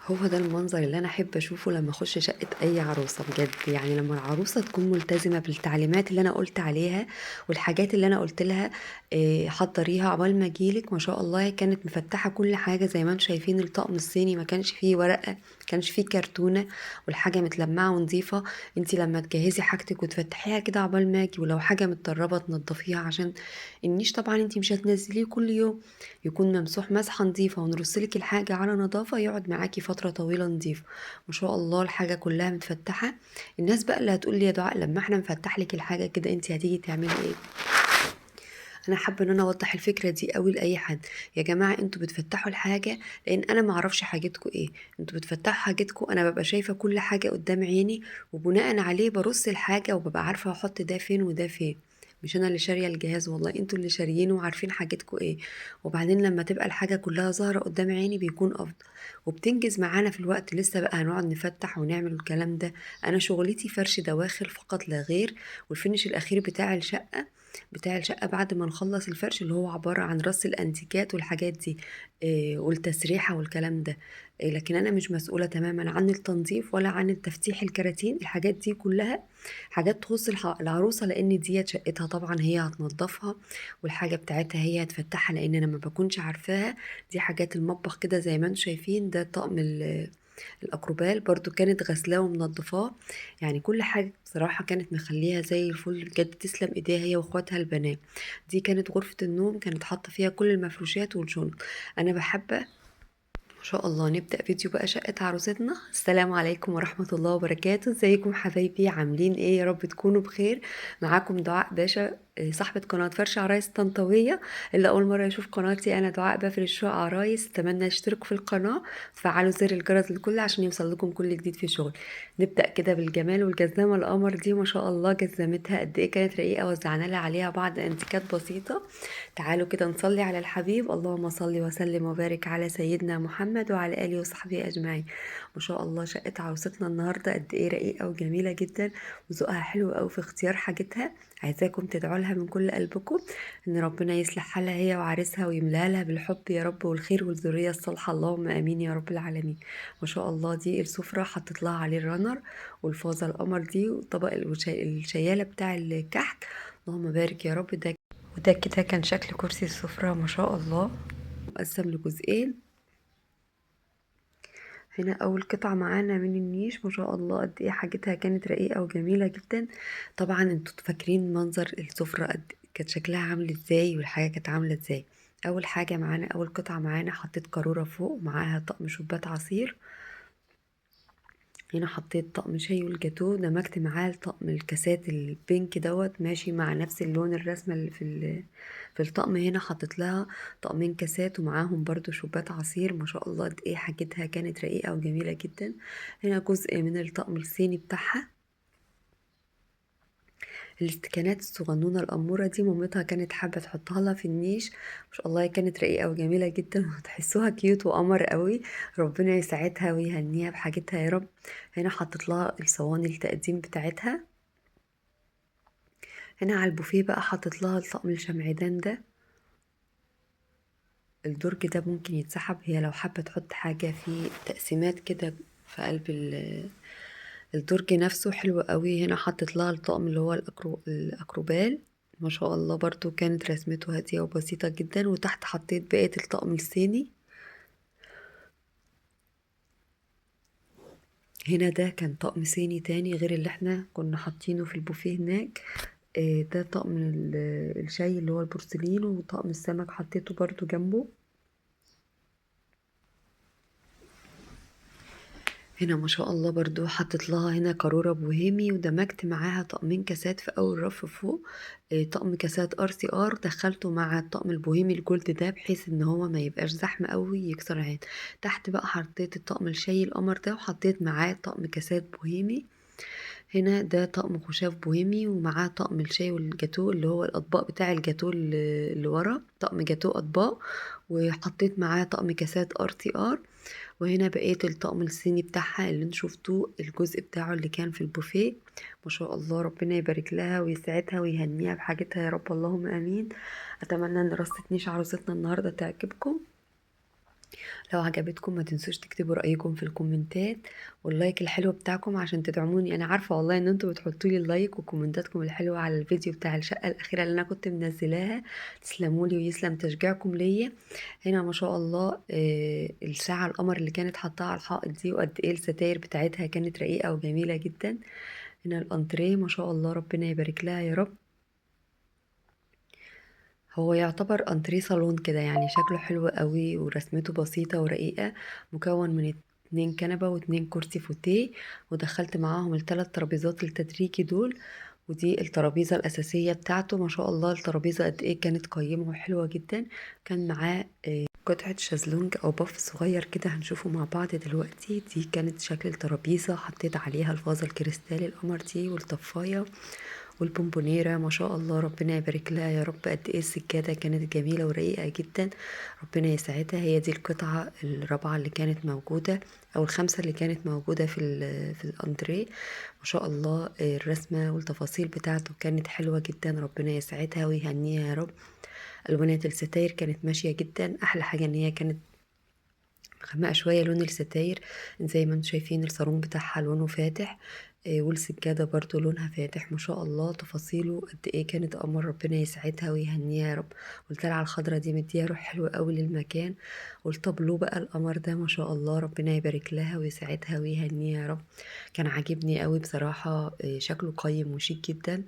هو ده المنظر اللي أنا أحب أشوفه لمّا أخُش شقة أي عروسة بجد، يعني لمّا العروسة تكون ملتزمة بالتعليمات اللي أنا قُلت عليها، والحاجات اللي أنا قُلت لها حضّريها عقبال ما آجي لِك، ما شاء الله هي كانت مفتّحة كل حاجة زي ما أنتم شايفين الطقم الصيني ما كانش فيه ورقة، ما كانش فيه كرتونة، والحاجة متلمّعة ونضيفة. أنتِ لمّا تجهّزي حاجتِك وتفتحيها كده عقبال ما آجي، ولو حاجة متطرّبة تنضّفيها عشان النيش طبعًا أنتِ مش هتنزّليه كل يوم، يكون ممسوح مسحة نضيفة ونرص لِك الحاجة على نضافة يقعد معاكِ فترة طويلة نضيفة. ما شاء الله الحاجة كلها متفتحة. الناس بقى اللي هتقول لي يا دعاء لما احنا نفتح لك الحاجة كده انت هتيجي تعملي ايه؟ انا حابه ان انا اوضح الفكره دي قوي لاي حد. يا جماعه انتوا بتفتحوا الحاجه لان انا ما اعرفش حاجتكم ايه. انتوا بتفتحوا حاجتكم، انا ببقى شايفه كل حاجه قدام عيني، وبناء عليه برص الحاجه وببقى عارفه احط ده فين وده فين. مش انا اللي شاريه الجهاز، والله انتوا اللي شاريينه وعارفين حاجتكم ايه. وبعدين لما تبقى الحاجه كلها ظاهره قدام عيني بيكون افضل، وبتنجز معانا في الوقت. لسه بقى هنقعد نفتح ونعمل الكلام ده؟ انا شغلتي فرش دواخل فقط لا غير، والفينش الاخير بتاع الشقة بعد ما نخلص الفرش اللي هو عبارة عن رص الأنتيكات والحاجات دي، والتسريحة والكلام ده. لكن أنا مش مسؤولة تماما عن التنظيف ولا عن تفتيح الكراتين. الحاجات دي كلها حاجات تخص العروسة، لأن دي شقتها طبعا هي هتنظفها، والحاجة بتاعتها هي هتفتحها لأن أنا ما بكونش عارفاها. دي حاجات المطبخ كده زي ما انتم شايفين. ده طقم الأكروبال برضو كانت غسلاه ومنضفاه. يعني كل حاجة بصراحة كانت مخليها زي الفل بجد، تسلم ايديها هي واخواتها البنات. دي كانت غرفة النوم، كانت حاطة فيها كل المفروشات والشنط. انا بحب ما شاء الله نبدأ فيديو بقى شقة عروستنا. السلام عليكم ورحمة الله وبركاته. ازيكم حبايبي؟ عاملين ايه؟ يا رب تكونوا بخير. معاكم دعاء باشا، صاحبة قناة فرش عرايس طنطاوية. اللي أول مرة يشوف قناتي، أنا دعاء بفرش شقق عرايس. أتمنى يشتركوا في القناة وتفعلوا زر الجرس الكل عشان يوصل لكم كل جديد في شغل. نبدأ كده بالجمال والجزامة القمر دي ما شاء الله جزمتها قد ايه كانت رقيقة، وزعنا لها عليها بعض انتيكات بسيطة. تعالوا كده نصلي على الحبيب. اللهم صل وسلم وبارك على سيدنا محمد وعلى آله وصحبه أجمعين. ما شاء الله شقة عروستنا النهاردة قد ايه رقيقة وجميلة جدا، وذوقها حلو قوي في اختيار حاجتها. عايزاكم تدعوا لها من كل قلبكم ان ربنا يصلح حالها هي وعريسها، ويملاها لها بالحب يا رب والخير والذرية الصالحة، اللهم امين يا رب العالمين. ما شاء الله دي السفرة حطت لها عليه الرنر والفازة القمر دي، وطبق الشيالة بتاع الكحك. اللهم بارك يا رب. وده كده كان شكل كرسي السفرة ما شاء الله، مقسم لجزئين. هنا اول قطعة معانا من النيش، ما شاء الله قد ايه حاجتها كانت رقيقة وجميلة جدا. طبعا انتوا فاكرين منظر السفرة قد كانت شكلها عامل ازاي والحاجة كانت عاملة ازاي. اول حاجة معانا، اول قطعة معانا، حطيت قارورة فوق ومعاها طقم شوبات عصير. هنا حطيت طقم شاي والجاتوه، دمجت معاه طقم الكاسات البينك دوت ماشي مع نفس اللون الرسمة اللي في الطقم. هنا حطيت لها طقمين كاسات ومعاهم برضو شوبات عصير. ما شاء الله قد ايه حاجتها كانت رقيقة وجميلة جدا. هنا جزء من الطقم الصيني بتاعها. الاستكانات الصغنونة الأمورة دي مامتها كانت حابة تحطها لها في النيش. ما شاء الله هي كانت رقيقة وجميلة جدا وتحسوها كيوت وقمر قوي. ربنا يساعدها ويهنيها بحاجتها يا رب. هنا حطت لها الصواني التقديم بتاعتها. هنا على البوفيه بقى حطت لها الطقم الشمعدان ده. الدرج ده ممكن يتسحب، هي لو حابة تحط حاجة في تقسيمات كده في قلب الدرج نفسه حلو قوي. هنا حطت لها الطقم اللي هو الأكروبال. ما شاء الله برضو كانت رسمته هادية وبسيطة جدا. وتحت حطيت بقية الطقم الصيني. هنا ده كان طقم صيني تاني غير اللي احنا كنا حاطينه في البوفيه هناك. ده طقم الشاي اللي هو البورسلين، وطقم السمك حطيته برضو جنبه. هنا ما شاء الله برضو حطت لها هنا قارورة بوهيمي، ودمجت معاها طقمين كاسات في اول رف فوق. طقم كاسات ار سي ار دخلته مع الطقم البوهيمي الجولد ده بحيث ان هو ما يبقاش زحمة قوي يكسر العين. تحت بقى حطيت الطقم الشاي القمر ده، وحطيت معاه طقم كاسات بوهيمي. هنا ده طقم خشاف بوهيمي ومعاه طقم الشاي والجاتو اللي هو الاطباق بتاع الجاتو اللي ورا، طقم جاتو اطباق. وحطيت معاه طقم كاسات ار تي ار. وهنا بقية الطقم الصيني بتاعها اللي انتوا شفتوه الجزء بتاعه اللي كان في البوفيه. ما شاء الله ربنا يبارك لها ويسعدها ويهنيها بحاجتها يا رب، اللهم امين. اتمنى ان رصة نيش عروستنا النهارده تعجبكم. لو عجبتكم ما تنسوش تكتبوا رأيكم في الكومنتات واللايك الحلو بتاعكم عشان تدعموني. انا عارفة والله ان انتوا بتحطوا لي اللايك وكومنتاتكم الحلوة على الفيديو بتاع الشقة الأخيرة اللي انا كنت منزلاها. تسلمولي ويسلم تشجيعكم ليا. هنا ما شاء الله الساعة القمر اللي كانت حطاها على الحائط دي، وقد ايه الستاير بتاعتها كانت رقيقة وجميلة جدا. هنا الانتريه ما شاء الله ربنا يبارك لها يا رب. هو يعتبر انتريه صالون كده، يعني شكله حلو قوي ورسمته بسيطة ورقيقة. مكون من 2 كنبة و2 كرسي فوتيه، ودخلت معاهم ال3 ترابيزات التدريجي دول. ودي الترابيزة الأساسية بتاعته. ما شاء الله الترابيزة قد ايه كانت قيمة وحلوة جدا. كان معاه قطعة شازلونج أو باف صغير كده هنشوفه مع بعض دلوقتي. دي كانت شكل الترابيزة، حطيت عليها الفازة الكريستالي القمر دي والطفاية والبونبونيرة. ما شاء الله ربنا يبارك لها يا رب. قد ايه السجادة كانت جميلة ورقيقة جدا. ربنا يسعدها. هي دي القطعة الرابعة اللي كانت موجودة، او الخامسة اللي كانت موجودة في الانتريه. ما شاء الله الرسمة والتفاصيل بتاعته كانت حلوة جدا. ربنا يسعدها ويهنيها يا رب. الوانات الستاير كانت ماشية جدا. احلى حاجة ان هي كانت مغمقة شوية لون الستاير. زي ما انتم شايفين الصالون بتاعها لونه فاتح. والسجادة برضو لونها فاتح. ما شاء الله تفاصيله قد ايه كانت قمر. ربنا يسعدها ويهنيها يا رب. والطلعة الخضرا دي مديها روح حلوة قوي للمكان. والطابلو بقى القمر ده ما شاء الله ربنا يبارك لها ويسعدها ويهنيها يا رب. كان عاجبني قوي بصراحة. شكله قيم وشيك جدا.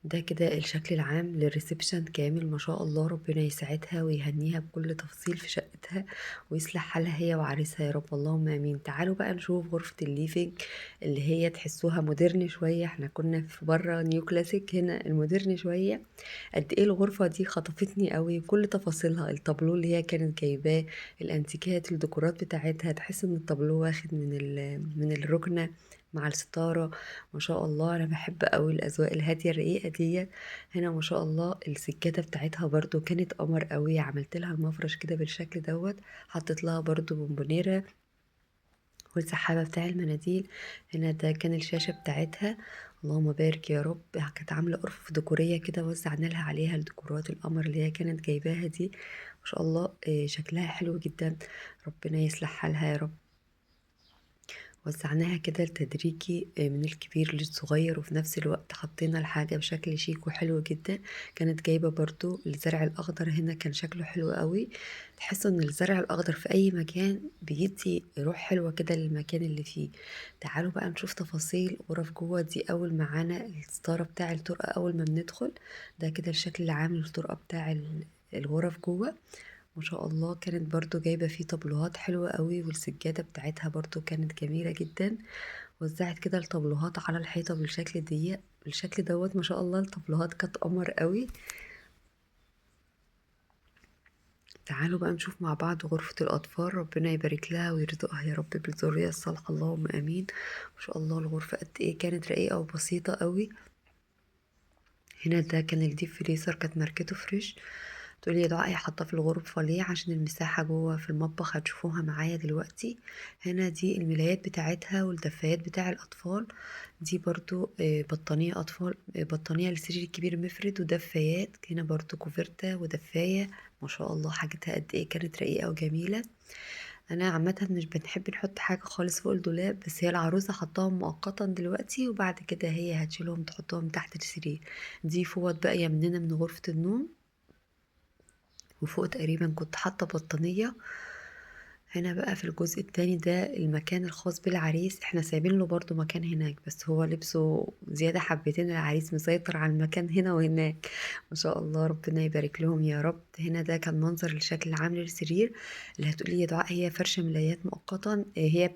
ده كده الشكل العام للريسبشن كامل. ما شاء الله ربنا يسعدها ويهنيها بكل تفصيل في شقتها، ويصلح حالها هي وعريسها يا رب. اللهم امين. تعالوا بقى نشوف غرفة الليفينج اللي هي تحسوها مودرن شوية. احنا كنا في بره نيو كلاسيك، هنا المودرن شوية. قد ايه الغرفة دي خطفتني قوي بكل تفاصيلها. التابلو اللي هي كانت جايباه، الانتيكات، الديكورات بتاعتها، تحس ان التابلو واخد من الركنة مع الستارة. ما شاء الله انا بحب قوي الاذواق الهاديه الرقيقه دي. هنا ما شاء الله السجاده بتاعتها برضو كانت قمر قوي. عملت لها المفرش كده بالشكل دوت. حطيت لها برضو بونبونيره والسحابه بتاع المناديل. هنا ده كان الشاشه بتاعتها. اللهم بارك يا رب. كانت عامله ارفف ديكوريه كده، وزعنا لها عليها الديكورات القمر اللي هي كانت جايباها دي. ما شاء الله شكلها حلو جدا. ربنا يصلح حالها يا رب. وزعناها كده تدريجي من الكبير للصغير، وفي نفس الوقت حطينا الحاجة بشكل شيك وحلو جدا. كانت جايبة برضو الزرع الأخضر. هنا كان شكله حلو قوي. تحسوا ان الزرع الأخضر في أي مكان بيدي روح حلوة كده للمكان اللي فيه. تعالوا بقى نشوف تفاصيل غرف جوه. دي أول معانا الستارة بتاع الطرقة أول ما بندخل. ده كده الشكل العام للطرقة بتاع الغرف جوه. ما شاء الله كانت برضو جايبة فيه طابلوهات حلوة قوي، والسجادة بتاعتها برضو كانت جميلة جدا. وزعت كده الطابلوهات على الحيطة بالشكل دوت. ما شاء الله الطابلوهات كانت قمر قوي. تعالوا بقى نشوف مع بعض غرفة الأطفال. ربنا يبارك لها ويرزقها يا رب بالذرية الصالحة، اللهم آمين. ما شاء الله الغرفة قد إيه كانت رقيقة وبسيطة قوي. هنا ده كان الديب فريزر، كانت ماركته فريش. تقولي يا دعاء هي حاطاه في الغرفة ليه؟ عشان المساحة جوه في المطبخ هتشوفوها معايا دلوقتي. هنا دي الملايات بتاعتها والدفايات بتاع الأطفال. دي برضو بطانية أطفال، بطانية للسرير الكبير مفرد، ودفايات. هنا برضو كوفرتة ودفاية. ما شاء الله حاجتها قد ايه كانت رقيقة وجميلة. انا عامه مش بنحب نحط حاجه خالص فوق الدولاب، بس هي العروسه حطاهم مؤقتا دلوقتي، وبعد كده هي هتشيلهم تحطهم تحت السرير. دي فوط بقى يمننا من غرفه النوم. وفوق تقريبا كنت حاطه بطانيه. هنا بقى في الجزء التاني ده المكان الخاص بالعريس. احنا سايبين له برضو مكان هناك، بس هو لبسه زيادة حبتين. العريس مسيطر على المكان هنا وهناك. ما شاء الله ربنا يبارك لهم يا رب. هنا ده كان منظر الشكل العام للسرير. اللي هتقولي يا دعاء هي فرشة ملايات مؤقتا. هي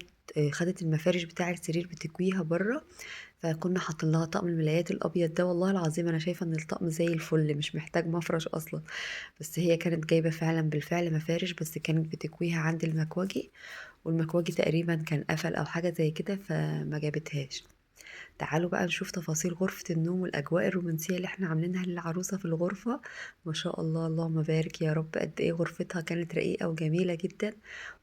خدت المفارش بتاع السرير بتكويها بره، فكنا حاطين لها طقم الملايات الابيض ده. والله العظيم انا شايفه ان الطقم زي الفل، مش محتاج مفرش اصلا. بس هي كانت جايبه فعلا بالفعل مفارش، بس كانت بتكويها عند المكواجي، والمكواجي تقريبا كان قفل او حاجه زي كده فما جابتهاش. تعالوا بقى نشوف تفاصيل غرفة النوم والأجواء الرومانسية اللي احنا عاملينها للعروسة في الغرفة. ما شاء الله اللهم بارك يا رب. قد ايه غرفتها كانت رقيقة وجميلة جدا.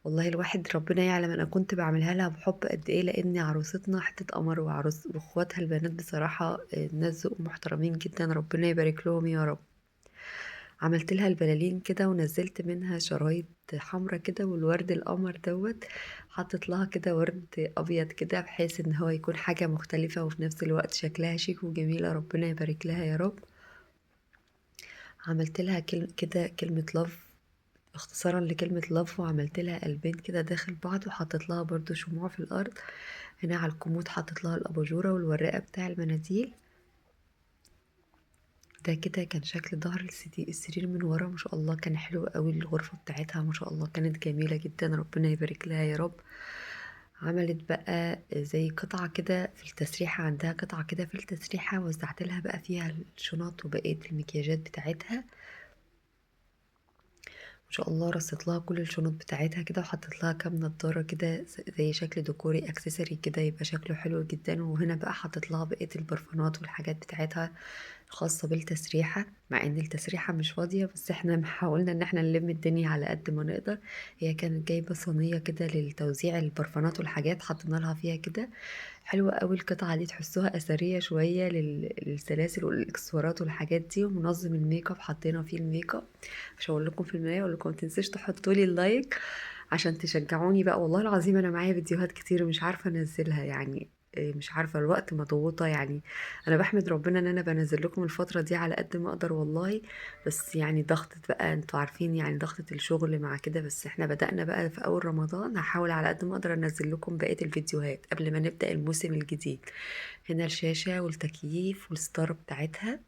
والله الواحد ربنا يعلم انا كنت بعملها لها بحب قد ايه، لان عروستنا حتة قمر. وعروس واخواتها البنات بصراحة ناس ذوق محترمين جدا. ربنا يبارك لهم يا رب. عملت لها البلالين كده ونزلت منها شرايط حمرا كده، والورد القمر دوت حطيت لها كده ورد ابيض كده، بحيث ان هو يكون حاجة مختلفة وفي نفس الوقت شكلها شيك وجميلة، ربنا يبارك لها يا رب. عملت لها كده كلمة لاف، اختصارا لكلمة لاف، وعملت لها قلبين كده داخل بعض، وحطيت لها برضو شموع في الارض. هنا على الكومود حطيت لها الاباجورة والوراقة بتاع المناديل. ده كده كان شكل ظهر السرير من ورا، ما شاء الله كان حلو قوي. الغرفة بتاعتها ما شاء الله كانت جميلة جدا، ربنا يبارك لها يا رب. عملت بقى زي قطعة كده في التسريحة، عندها قطعة كده في التسريحة، وزعت لها بقى فيها الشنط وبقية المكياجات بتاعتها. ما شاء الله رصت لها كل الشنط بتاعتها كده، وحطت لها كام نضاره كده زي شكل ديكوري اكسسوري كده، يبقى شكله حلو جدا. وهنا بقى حطت لها بقيه البرفانات والحاجات بتاعتها الخاصه بالتسريحه، مع ان التسريحه مش فاضيه، بس احنا حاولنا ان احنا نلم الدنيا على قد ما نقدر. هي كانت جايبه صينيه كده للتوزيع البرفانات والحاجات، حطينا لها فيها كده. حلوة قوي القطعة دي، تحسوها أثرية شوية للسلاسل والإكسسوارات والحاجات دي. ومنظم الميك اب حطينا فيه الميك اب. مش هقول لكم في المراية، اقول لكم متنسوش تحطوا لي اللايك عشان تشجعوني بقى. والله العظيم انا معايا فيديوهات كتير مش عارفة انزلها يعني، مش عارفة الوقت مضغوطة يعني. انا بحمد ربنا ان انا بنزل لكم الفترة دي على قد ما اقدر والله. بس يعني ضغطة بقى، انتوا عارفين يعني ضغطة الشغل مع كده. بس احنا بدأنا بقى في اول رمضان، هحاول على قد ما اقدر انزل لكم بقية الفيديوهات قبل ما نبدأ الموسم الجديد. هنا الشاشة والتكييف والستارة بتاعتها.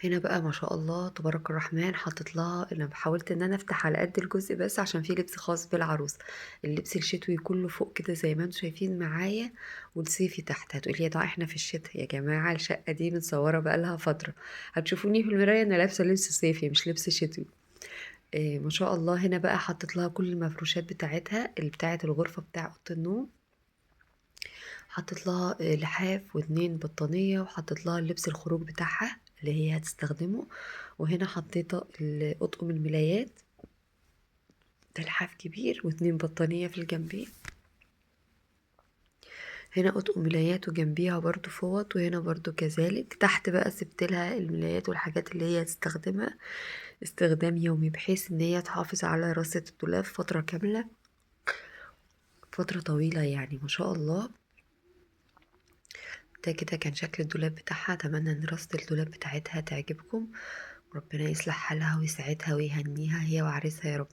هنا بقى ما شاء الله تبارك الرحمن، حطيت لها، انا حاولت ان انا افتح على قد الجزء بس عشان في لبس خاص بالعروس. اللبس الشتوي كله فوق كده زي ما انتم شايفين معايا، والصيفي تحت. هتقولي يا ده احنا في الشتاء يا جماعة، الشقة دي متصورة بقى لها فترة. هتشوفوني في المراية انا لابسة لبس صيفي مش لبس شتوي. إيه ما شاء الله. هنا بقى حطيت لها كل المفروشات بتاعتها اللي بتاعت الغرفة بتاع اوضه النوم. حطيت لها لحاف واتنين بطانية، وحطيت لها اللبس الخروج بتاعها اللي هي هتستخدمه. وهنا حطيت اطقم الملايات، ده لحاف كبير واتنين بطانية في الجنبين. هنا اطقم ملايات وجنبيها برضو فوط، وهنا برضو كذلك. تحت بقى سبت لها الملايات والحاجات اللي هي تستخدمها استخدام يومي، بحيث ان هي تحافظ على رصة الدولاب فترة كاملة، فترة طويلة يعني ما شاء الله. ده كده كان شكل الدولاب بتاعها. اتمنى ان رصة الدولاب بتاعتها تعجبكم، وربنا يصلح حالها ويسعدها ويهنيها هي وعريسها يا رب.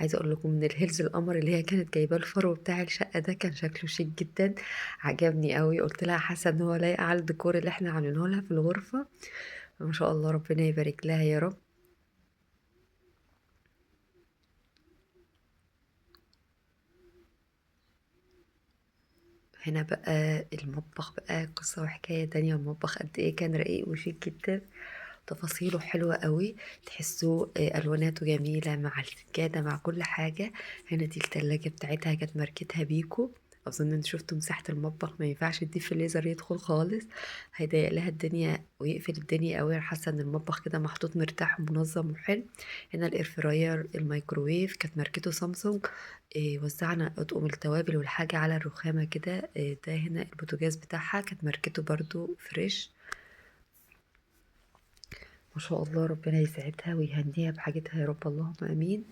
عايزه اقول لكم ان الهيلز القمر اللي هي كانت جايباه الفرو بتاع الشقه ده كان شكله شيك جدا، عجبني قوي. قلت لها حاسه ان هو لايق على الديكور اللي احنا عاملينه لها في الغرفه. ما شاء الله ربنا يبارك لها يا رب. هنا بقى المطبخ بقى قصة وحكاية تانية. المطبخ قد ايه كان رقيق وشيك جدا، تفاصيله حلوة قوي. تحسوه ألواناته جميلة مع السجادة مع كل حاجة. هنا دي التلاجة بتاعتها كانت ماركتها بيكو. أظن انت شفتوا مساحة المطبخ، ما ينفعش الديب فريزر يدخل خالص، هيضايق لها الدنيا ويقفل الدنيا قوي. حاسة ان المطبخ كده محطوط مرتاح ومنظم وحلو. هنا الاير فراير الميكروويف كانت ماركته سامسونج. وزعنا اطقم التوابل والحاجة على الرخامة كده. ده هنا البوتاجاز بتاعها كانت ماركته برضو فريش. ما شاء الله ربنا يسعدها ويهنيها بحاجتها يا رب، اللهم امين.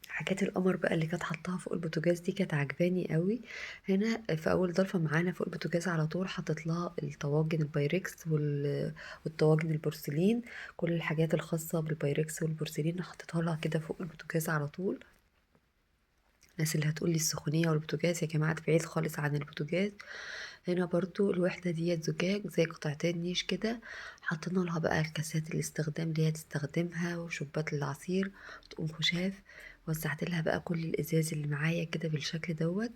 حاجات القمر بقى اللي كانت حطاها فوق البوتاجاز دي كانت عجباني قوي. هنا في اول ضلفه معانا فوق البوتاجاز على طول حطت لها الطواجن البايركس والطواجن البورسلين. كل الحاجات الخاصه بالبايركس والبورسلين حطيتها لها كده فوق البوتاجاز على طول. الناس اللي هتقولي السخونيه والبوتاجاز، يا جماعه ده بعيد خالص عن البوتاجاز. هنا برضو الوحدة ديت زجاج زي قطعتين نيش كده. حطينا لها بقى الكاسات الاستخدام اللي هي تستخدمها وشوبات العصير، تقوم خشاف. وزعت لها بقى كل الازاز اللي معايا كده بالشكل دوت.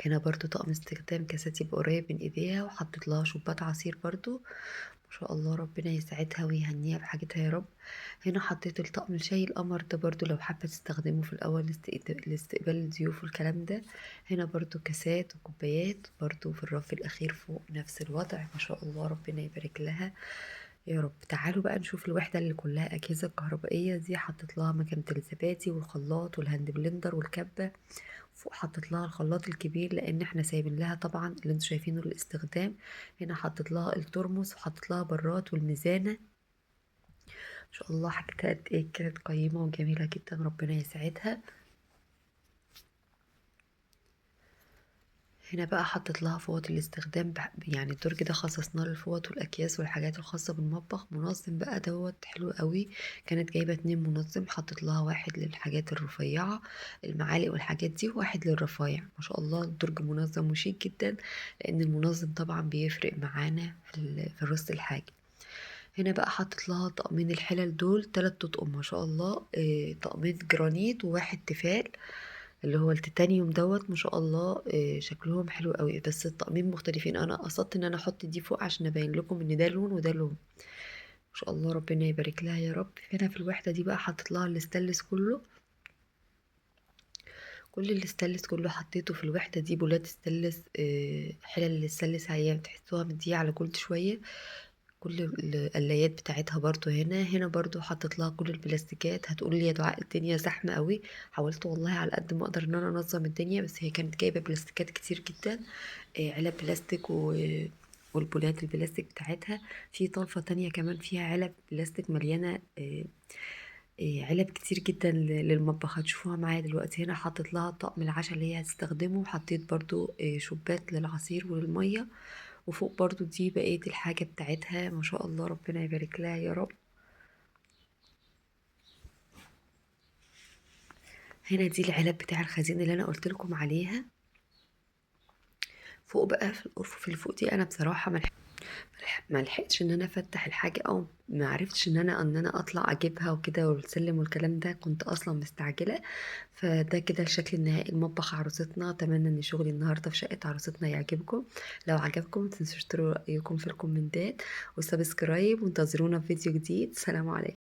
هنا برضو طقم استخدام كاسات يبقى قريب من ايديها، وحطيت لها شوبات عصير برضو. ما شاء الله ربنا يسعدها ويهنيها بحاجتها يا رب. هنا حطيت الطقم الشاي القمر ده برضو لو حابة تستخدمه في الأول لاستقبال الضيوف والكلام ده. هنا برضو كاسات وكوبايات برضو في الرف الأخير فوق نفس الوضع. ما شاء الله ربنا يبارك لها. يا رب. تعالوا بقى نشوف الوحدة اللي كلها أجهزة كهربائية دي. حطيت لها مكنة الزبادي والخلاط والهاند بلندر والكبة. فوق حطيت لها الخلاط الكبير لأن احنا سايبين لها طبعا اللي انتوا شايفينه الاستخدام. هنا حطيت لها الترمس وحطيت لها براد والميزانة. ما شاء الله حاجتها قد ايه كانت قيمة وجميلة جدا، ربنا يسعدها. هنا بقى حطيت لها فوط الاستخدام يعني الدرج ده خصصناه للفوط والاكياس والحاجات الخاصه بالمطبخ. منظم بقى دوت حلو قوي. كانت جايبه 2 منظم، حطيت لها واحد للحاجات الرفيعه المعالق والحاجات دي، وواحد للرفايع. ما شاء الله الدرج منظم وشيك جدا، لان المنظم طبعا بيفرق معانا في رص الحاجه. هنا بقى حطيت لها طقمين الحلل دول 3 اطقم ما شاء الله. طقمين جرانيت وواحد تيفال اللي هو التيتانيوم دوت. ما شاء الله شكلهم حلو قوي، بس الطقمين مختلفين. انا قصدت ان انا احط دي فوق عشان ابين لكم ان ده لون وده لون. ما شاء الله ربنا يبارك لها يا رب. هنا في الوحده دي بقى حطيت لها الاستانلس كله. كل الاستانلس كله حطيته في الوحده دي. بولات استانلس، حلل الاستانلس هي تحسوها مديه على جلد شويه. كل القلايات بتاعتها برضو هنا برضو حطيت لها كل البلاستيكات. هتقولي لي يا دعاء الدنيا زحمة قوي. حاولت والله على قد ما اقدر ان انا انظم الدنيا، بس هي كانت جايبة بلاستيكات كتير جدا. علب بلاستيك والبولات البلاستيك بتاعتها. في طرفة تانية كمان فيها علب بلاستيك مليانة علب كتير جدا للمطبخ. هتشوفوها معايا دلوقتي. هنا حطيت لها طقم العشاء اللي هي هتستخدمه. حطيت برضو شوبات للعصير وللمية. وفوق برضو دي بقية الحاجة بتاعتها. ما شاء الله ربنا يبارك لها يا رب. هنا دي العلب بتاع الخزين اللي انا قلت لكم عليها. فوق بقى في الارفف اللي فوق دي انا بصراحة ما لحقتش ان انا افتح الحاجة، او ما عرفتش ان انا اطلع اجيبها وكده، والسلم والكلام ده كنت اصلا مستعجلة. فده كده الشكل النهائي لمطبخ عروستنا. اتمنى ان شغلي النهارده في شقة عروستنا يعجبكم. لو عجبكم متنسوش تشتروا رايكم في الكومنتات وسبسكرايب، وانتظرونا في فيديو جديد. سلام عليكم.